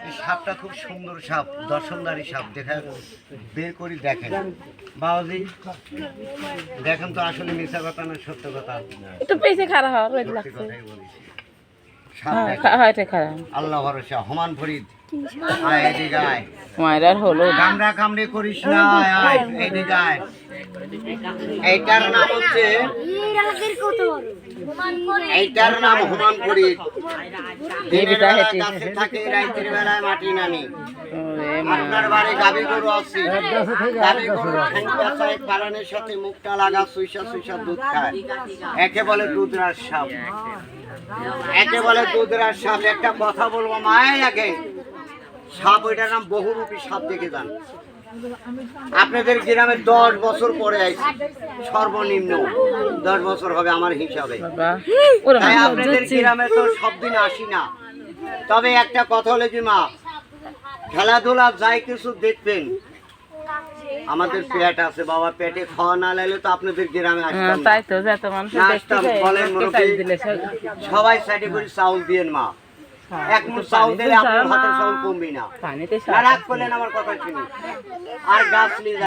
এই সাপটা খুব সুন্দর সাপ, দর্শনদারী সাপ। দেখা বের করি দেখেন বাবাজি, দেখেন তো আসলে মিথ্যা কথা না সত্য কথা। একটু পেছে খারাপ হওয়ার সত্যি লাগছে। কথাই বলেছি। সাপ দেখেন, হ্যাঁ এটা খারাপ। আল্লাহ ভরসা। হুমান ফরিদ আয় এদিকে আয়, মায়ের হলো কামড়া কামড়ি করিস না, আয় এদিকে আয়। এইটার নাম হচ্ছে, এইটার নাম হুমান ফরিদ। দিনের বেলা গাছে থাকে, রাতের বেলায় মাটি নামি। আপনার বাড়ি গাভী গরু আছে, গাভী গরু পালনের সাথে মুখটা লাগা সুইসা সুইসা দুধ খায়, একে বলে দুধরাজ সাপ, একে বলে দুধরাজ সাপ। একটা কথা বলবো মায়ের আগে, সাপ ওইটার নাম বহুরূপী সাপ, দেখে যান। আপনাদের গ্রামে 10 বছর পরে আইছি, সর্বনিম্ন 10 বছর হবে আমার হিসাবে। তাই আপনাদের গ্রামে তো সব দিন আসি না। তবে একটা কথা হলে কি মা, খেলাধুলা যাই কিছু দেখবেন, আমাদের পেট আছে বাবা, পেটে খাওয়া না লাগলে তো আপনাদের গ্রামে আসতাম না। আসতাম, ফলের মুরব্বি সবাই সাইডে করে চাউল দিয়েন মা, এক মুঠ চাউল দিলে আপনার হাতের চাউল কমবি না। রাগ করলেন আমার কথা শুনি, আর গাছ নিয়ে